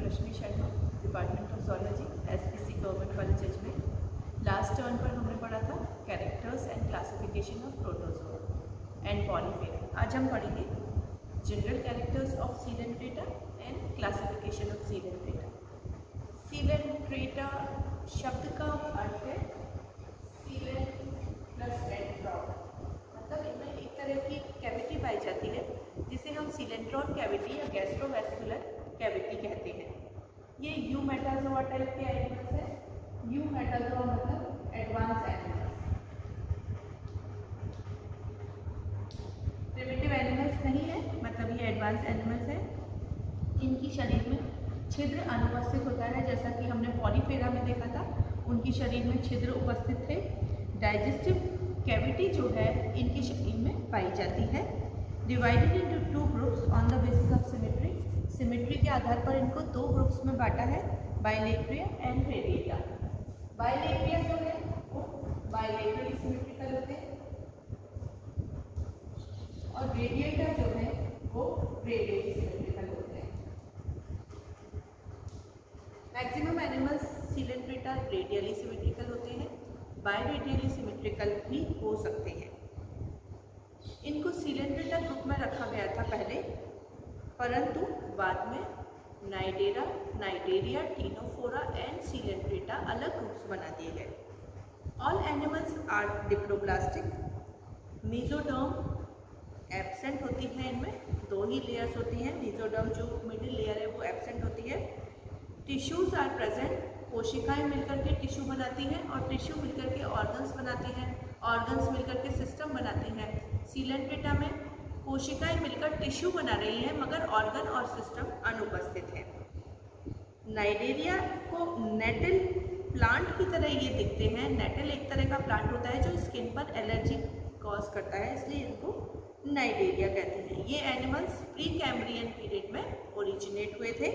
Rashmi Sharma, department of zoology, SPC government college Ajmer. Last turn पर हमने पढ़ा था characters and classification of protozoa and Porifera. आज हम पढ़ेंगे general characters of Coelenterata and classification of Coelenterata. Coelenterata शब्द का अर्थ है सीलेंट प्लस एंट्रॉन, मतलब इनमें एक तरह की कैविटी पाई जाती है जिसे हम सीलेंट्रॉन कैविटी या गैस्ट्रोवेस्कुलर कैविटी कहते हैं। ये यू मेटाजोआ टाइप के एनिमल्स हैं। यू मेटाजोआ मतलब एडवांस एनिमल्स, प्रिमिटिव एनिमल्स नहीं है, मतलब ये एडवांस एनिमल्स हैं। इनकी शरीर में छिद्र अनुपस्थित होता है, जैसा कि हमने पॉलीफेरा में देखा था, उनकी शरीर में छिद्र उपस्थित थे। डाइजेस्टिव कैविटी जो है इनके शरीर में पाई जाती है। Divided into two groups on the basis of symmetry. Symmetry के आधार पर इनको दो ग्रुप्स में बांटा है, बाइलेटरिया एंड रेडिएटा। बाइलेटरिया जो है वो बाइलेटरली सिमेट्रिकल होते हैं और रेडिएटा जो है वो रेडियली सिमेट्रिकल होते हैं। Maximum animals Coelenterata radially symmetrical होते हैं, बाइरेडियली सिमेट्रिकल भी हो सकते हैं। इनको सीलेंट्रेटा ग्रुप में रखा गया था पहले, परंतु बाद में Cnidaria, Cnidaria, Ctenophora and Coelenterata अलग ग्रुप्स बना दिए गए। All animals are diploblastic. Mesoderm absent होती है, इनमें दो ही लेयर्स होती हैं। मीजोडर्म जो मिडिल लेयर है वो एब्सेंट होती है। Tissues are present. कोशिकाएं मिलकर के टिश्यू बनाती हैं और टिश्यू मिलकर के ऑर्गन्स बनाते हैं, ऑर्गन्स मिलकर के सिस्टम बनाते हैं। सीलेंट्रेटा में कोशिकाएं मिलकर टिश्यू बना रही हैं मगर ऑर्गन और सिस्टम अनुपस्थित है। नाइडेरिया को नेटल प्लांट की तरह ये दिखते हैं। नेटल एक तरह का प्लांट होता है जो स्किन पर एलर्जी कॉज करता है, इसलिए इनको नाइडेरिया कहते हैं। ये एनिमल्स प्री कैम्ब्रियन पीरियड में ओरिजिनेट हुए थे।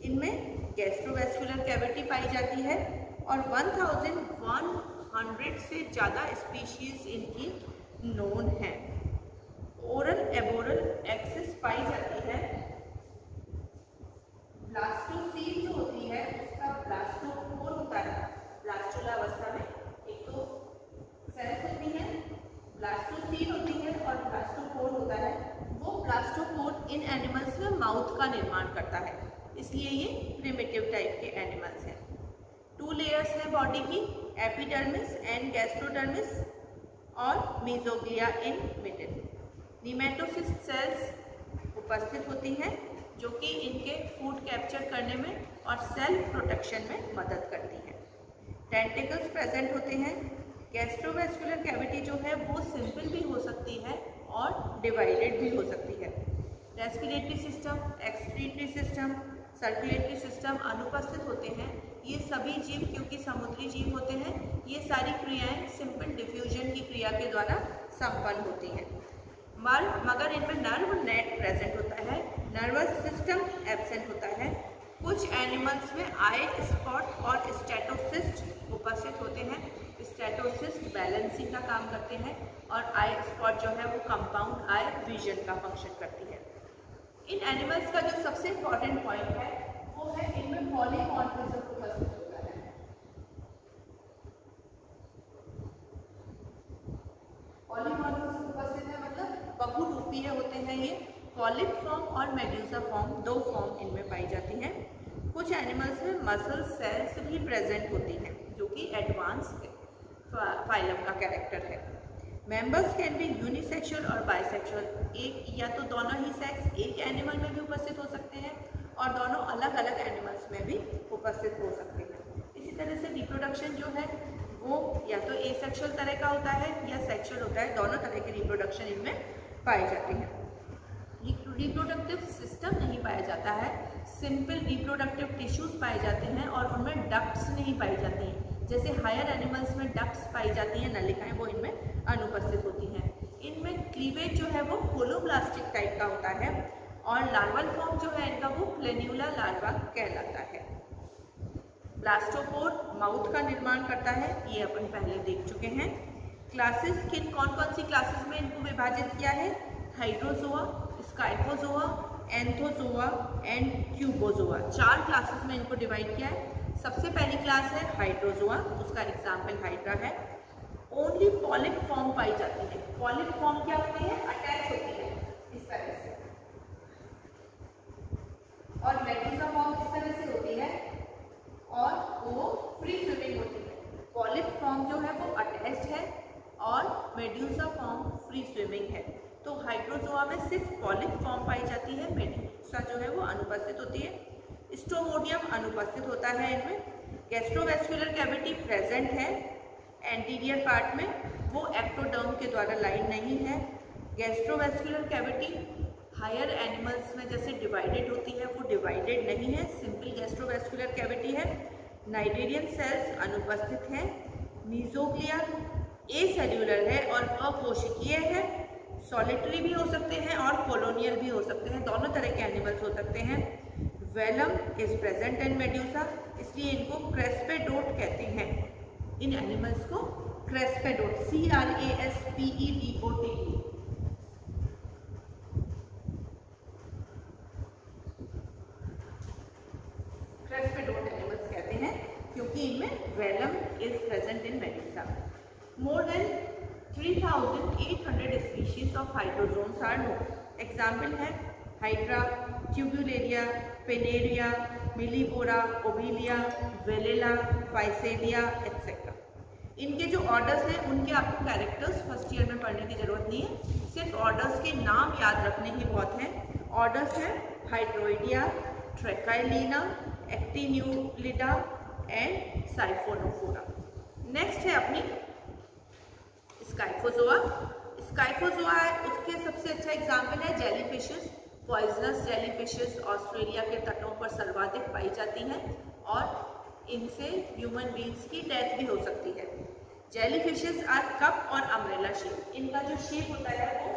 इनमें गैस्ट्रोवेस्कुलर कैविटी पाई जाती है और 1100 से ज़्यादा स्पीशीज इनकी नोन है। ओरल एबोरल एक्सिस पाई जाती है। ब्लास्टोसील जो होती है उसका ब्लास्टोपोर होता है। ब्लास्टुला अवस्था में एक तो सेल्स होती है, ब्लास्टोसील होती है और ब्लास्टोपोर होता है। वो ब्लास्टोपोर इन एनिमल्स में माउथ का निर्माण करता है, इसलिए ये प्रिमिटिव टाइप के एनिमल्स हैं। टू लेयर्स हैं बॉडी की, एपिडर्मिस एंड गैस्ट्रोडर्मिस और मीजोग्लिया इन मिडिल। निमेटोसिस सेल्स उपस्थित होती हैं जो कि इनके फूड कैप्चर करने में और सेल्फ प्रोटेक्शन में मदद करती हैं। टेंटिकल्स प्रेजेंट होते हैं। गैस्ट्रोवेस्कुलर कैविटी जो है वो सिंपल भी हो सकती है और डिवाइडेड भी हो सकती है। Respiratory system, excretory system, circulatory system अनुपस्थित होते हैं। ये सभी जीव क्योंकि समुद्री जीव होते हैं, ये सारी क्रियाएं सिंपल डिफ्यूजन की क्रिया के द्वारा संपन्न होती हैं। मगर इनमें नर्व नेट प्रेजेंट होता है, नर्वस सिस्टम एब्सेंट होता है। कुछ एनिमल्स में आई स्पॉट और स्टेटोसिस्ट उपस्थित होते हैं। स्टेटोसिस्ट बैलेंसिंग का काम करते हैं और आई स्पॉट जो है वो कंपाउंड आई विजन का फंक्शन करती है। इन एनिमल्स का जो सबसे इम्पॉर्टेंट पॉइंट है वो है इनमें पॉलीमॉर्फिज्म उपस्थित होता है। पॉलीमॉर्फिज्म उपस्थित है मतलब बहुरूपीय होते हैं ये। पॉलिप फॉर्म और मेड्यूसा फॉर्म, दो फॉर्म इनमें पाई जाती हैं। कुछ एनिमल्स में मसल सेल्स भी प्रेजेंट होती हैं जो कि एडवांस फाइलम का कैरेक्टर है। मेंबर्स कैन बी यूनिसेक्सुअल और बाइसेक्सुअल। एक या तो दोनों ही सेक्स एक एनिमल में भी उपस्थित हो सकते हैं और दोनों अलग अलग एनिमल्स में भी उपस्थित हो सकते हैं। इसी तरह से रिप्रोडक्शन जो है वो या तो एसेक्सुअल तरह का होता है या सेक्सुअल होता है, दोनों तरह की रिप्रोडक्शन इनमें पाई जाती है। रिप्रोडक्टिव सिस्टम नहीं पाया जाता है, सिंपल रिप्रोडक्टिव टिश्यूज पाए जाते हैं और उनमें डक्ट्स नहीं पाई जाती हैं। जैसे हायर एनिमल्स में डक्ट्स पाई जाती हैं, नलिकाएं, वो इनमें अनुपस्थित होती हैं। इनमें क्लीवेज जो है वो होलोब्लास्टिक टाइप का होता है और लार्वल फॉर्म जो है इनका वो प्लेन्यूला लार्वा कहलाता है। ब्लास्टोपोर माउथ का निर्माण करता है, ये अपन पहले देख चुके हैं। क्लासेस कौन कौन सी क्लासेस में इनको विभाजित किया है? Hydrozoa, scyphozoa, anthozoa and cubozoa. 4 classes में इनको डिवाइड किया है। सबसे पहली क्लास है हाइड्रोजोआ, उसका एग्जाम्पल हाइड्रा है। ओनली पॉलिप फॉर्म पाई जाती है। पॉलिप फॉर्म क्या होती है? अटैच होती है इस तरह से, और मेडूसा फॉर्म इस तरह से होती है और वो फ्री स्विमिंग होती है। पॉलिप फॉर्म जो है वो अटैच्ड है और मेडूसा फॉर्म फ्री स्विमिंग है। तो हाइड्रोजोआ में सिर्फ पॉलिप फॉर्म पाई जाती है, मेडूसा जो है वो अनुपस्थित होती है। स्टोमोडियम अनुपस्थित होता है इनमें। गैस्ट्रोवेस्कुलर कैविटी प्रेजेंट है एंटीरियर पार्ट में, वो एक्टोडर्म के द्वारा लाइन नहीं है। गैस्ट्रोवेस्कुलर कैविटी हायर एनिमल्स में जैसे डिवाइडेड होती है वो डिवाइडेड नहीं है, सिंपल गैस्ट्रोवेस्कुलर कैविटी है। नाइडेरियन सेल्स अनुपस्थित हैं। मीजोग्लिया एसेल्यूलर है और अकोशिकीय है। सॉलिटरी भी हो सकते हैं और कॉलोनियल भी हो सकते हैं, दोनों तरह के एनिमल्स हो सकते हैं। Velum is present in medusa, इसलिए इनको क्रेस्पेडोट कहते हैं। इन एनिमल्स को क्रेस्पेडोट, CRASPEDOT, क्रेस्पेडोट एनिमल्स कहते हैं क्योंकि इनमें velum is present in medusa. More than 3800 species of hydrozoans are known. Example है Hydra, Tubularia, Pennaria, Millepora, Obelia, Velella, Physalia etcetera. इनके जो ऑर्डर्स हैं उनके आपको कैरेक्टर्स फर्स्ट ईयर में पढ़ने की जरूरत नहीं है, सिर्फ ऑर्डर्स के नाम याद रखने ही बहुत हैं। ऑर्डर्स हैं हाइड्रोइडिया, ट्रेकाइलिना, एक्टिन्यूलिडा एंड साइफोनोफोरा। नेक्स्ट है अपनी स्काइफोजोआ। स्काइफोजोआ है, उसके सबसे अच्छा एग्जाम्पल है जेलीफिशेस। पॉइजनस जेलीफिशेस ऑस्ट्रेलिया के तटों पर सर्वाधिक पाई जाती हैं और इनसे ह्यूमन बींग्स की डेथ भी हो सकती है। जेलीफिशेस आर कप और अम्ब्रेला शेप। इनका जो शेप होता है वो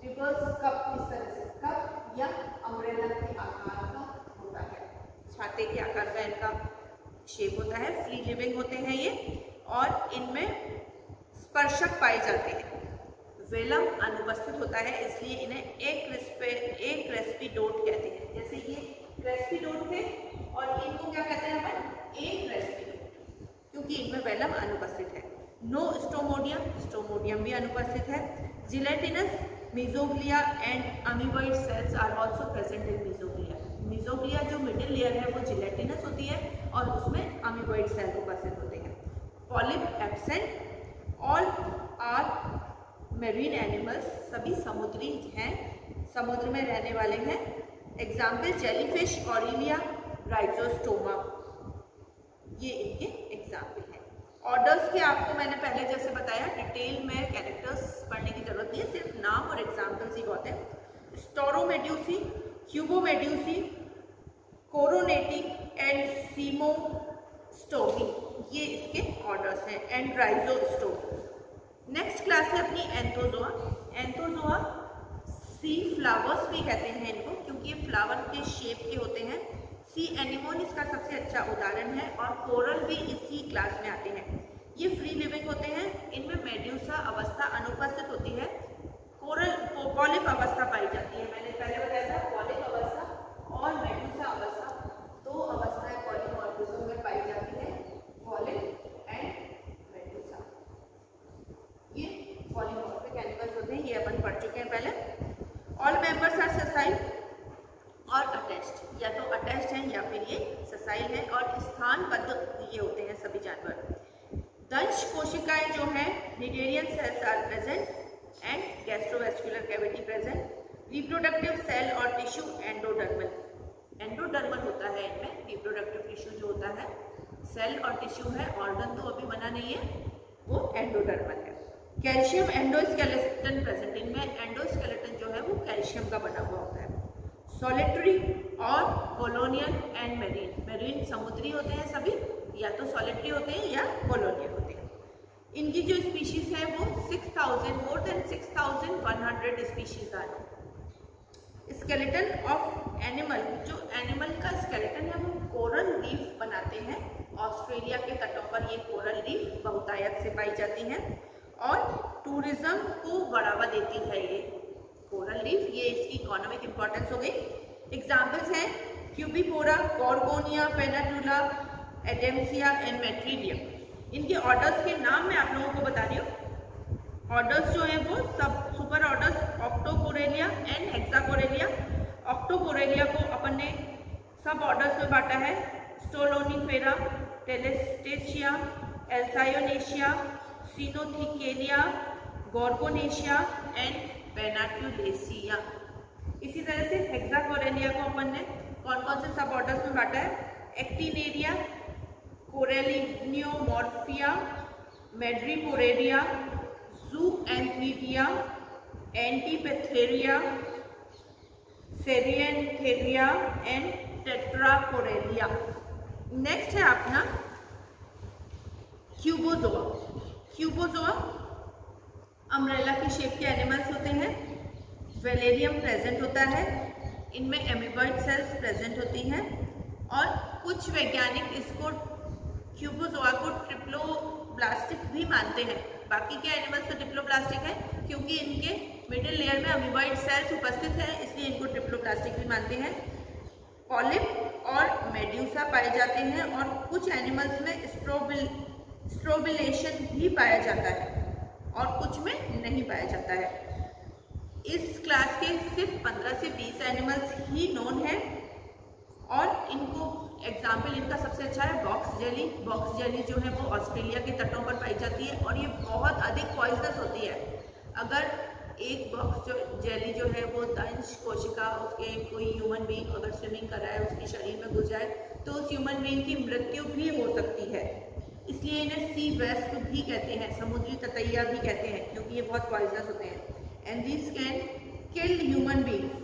रिवर्स कप, इस तरह से कप या अम्ब्रेला के आकार का होता है, छाते के आकार का इनका शेप होता है। फ्री लिविंग होते हैं ये और इनमें स्पर्शक पाए जाते हैं। वेलम अनुपस्थित होता है, इसलिए इन्हें एक क्रेस्पिडोट कहते हैं। जैसे ये क्रेस्पिडोट थे और इनको क्या कहते हैं अपन? एक क्रेस्पिडोट, क्योंकि इनमें वेलम अनुपस्थित है। नो स्टोमोडियम, स्टोमोडियम भी अनुपस्थित है। Gelatinous, mesoglea and amoeboid cells are also present in mesoglea. Mesoglea जो मिडिल लेयर है वो जिलेटिनस होती है और उसमें अमीबॉइड सेल उपस्थित होते हैं। Polyp absent. All are marine animals, सभी समुद्री हैं, समुद्र में रहने वाले हैं। एग्जाम्पल जेलीफिश, ऑरिलिया, राइजोस्टोमा, ये इनके एग्जाम्पल हैं। ऑर्डर्स के आपको मैंने पहले जैसे बताया डिटेल में कैरेक्टर्स पढ़ने की जरूरत नहीं है, सिर्फ नाम और एग्जाम्पल्स ही बहुत है। स्टोरोमेड्यूसी, क्यूबोमेड्यूसी, कोरोनेटी एंड सीमोस्टोमी, ये इसके ऑर्डर्स हैं। एंड राइजोस्टोम। नेक्स्ट क्लास है अपनी एंथोजोआ। एंथोजोआ सी फ्लावर्स भी कहते हैं इनको, क्योंकि ये फ्लावर के शेप के होते हैं। सी एनिमोन इसका सबसे अच्छा उदाहरण है और कोरल भी इसी क्लास में आते हैं। ये फ्री लिविंग होते हैं, इनमें मेड्यूसा अवस्था अनुपस्थित होती है। कोरल पॉलिप अवस्था पाई जाती है। मैंने पहले बताया था पॉलिप अवस्था और मेड्यूसा अवस्था, दो अवस्थाएं पॉलीमॉर्फिज्म में पाई जाती है, पॉलिप एंड मेड्यूसा। ये पॉलीमॉर्फिक एनिमल्स होते हैं, ये अपन पढ़ चुके हैं पहले। ऑल मेंबर्स आर ससाइल और अटैच्ड, या तो अटैच्ड हैं या फिर ये ससाइल है और स्थानबद्ध ये होते हैं सभी जानवर। दंश कोशिकाएं जो हैं cnidarian cells are present and gastrovascular cavity present. Reproductive cell और टिश्यू एंडोडर्मल, एंडोडर्मल होता है इनमें। रिप्रोडक्टिव टिश्यू जो होता है सेल और टिश्यू है, ऑर्गन तो अभी बना नहीं है, वो एंडोडर्मल है। कैल्शियम एंडोस्केलेटन प्रेजेंट, इनमें एंडोस्केलेटन जो है वो कैल्शियम का बना हुआ होता है। सॉलिटरी और कॉलोनियल एंड मेरीन, मेरीन समुद्री होते हैं सभी, या तो सॉलिटरी होते हैं या कॉलोनियल होते हैं। इनकी जो स्पीशीज है वो 6000, more than 6100 species are. Skeleton of animal, जो एनिमल का स्केलेटन है वो कोरल रीफ बनाते हैं। ऑस्ट्रेलिया के तटों पर ये कोरल रीफ बहुतायत से पाई जाती हैं और टूरिज्म को बढ़ावा देती है ये कोरल लीफ, ये इसकी इकोनॉमिक इंपॉर्टेंस हो गई। एग्जाम्पल्स हैं क्यूबीपोरा, गॉर्गोनिया, पेनाटुला, एडेम्सिया एंड मेट्रीडियम। इनके ऑर्डर्स के नाम मैं आप लोगों को बता रही हूँ। ऑर्डर्स जो है वो सब सुपर ऑर्डर्स ऑक्टोकोरेलिया एंड हेक्साकोरेलिया। ऑक्टोकोरेलिया को अपन ने सब ऑर्डर्स में बांटा है, स्टोलोनिफेरा, टेलेस्टेशिया, एल्सायोनेशिया, सिनोथिकेलिया, गॉर्गोनेशिया एंड पेनाटुलेसिया। इसी तरह से हेक्साकोरेलिया को अपन ने कौन कौन से सब ऑर्डर्स में बांटा है, एक्टिनेरिया, कोरेलिनियोमॉर्फिया, मेड्रीपोरेरिया, ज़ूएंथीडिया, एंटीपेथेरिया, सेरिएंथेरिया एंड टेट्राकोरेलिया। नेक्स्ट है अपना क्यूबोजोआ। क्यूबोजोआ अम्ब्रेला की शेप के एनिमल्स होते हैं। वेलेरियम प्रेजेंट होता है, इनमें एमीबॉइड सेल्स प्रेजेंट होती हैं और कुछ वैज्ञानिक इसको क्यूबोजोआ को ट्रिप्लोब्लास्टिक भी मानते हैं। बाकी के एनिमल्स तो ट्रिप्लोब्लास्टिक है क्योंकि इनके मिडिल लेयर में अमीबॉइड सेल्स उपस्थित है, इसलिए इनको ट्रिप्लोब्लास्टिक भी मानते हैं। पॉलिप और मेड्यूसा पाए जाते हैं और कुछ एनिमल्स में स्ट्रोबिलेशन भी पाया जाता है और कुछ में नहीं पाया जाता है। इस क्लास के सिर्फ 15 से 20 एनिमल्स ही नोन है और इनको एग्जाम्पल इनका सबसे अच्छा है बॉक्स जेली। बॉक्स जेली जो है वो ऑस्ट्रेलिया के तटों पर पाई जाती है और ये बहुत अधिक पॉइजनस होती है। अगर एक बॉक्स जेली जो है वो दंश कोशिका उसके कोई ह्यूमन बीइंग अगर स्विमिंग कर रहा है उसके शरीर में घुस जाए तो उस ह्यूमन बीइंग की मृत्यु भी हो सकती है, इसलिए इन्हें सी वेस्ट भी कहते हैं, समुद्री ततैया भी कहते हैं क्योंकि ये बहुत पॉइजनस होते हैं। And this can kill human beings.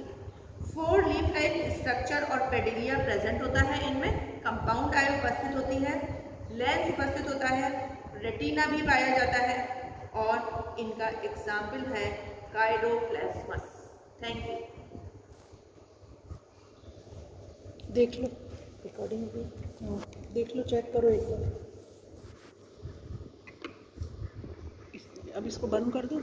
4 leaf like structure और पेडिलिया प्रेजेंट होता है, इनमें कंपाउंड आई उपस्थित होती है, लेंस उपस्थित होता है, रेटिना भी पाया जाता है और इनका एग्जाम्पल है काइरोप्लाज्मस। Thank you. देख लो रिकॉर्डिंग भी, देख लो, चेक करो एक बार। अब इसको बंद कर दो।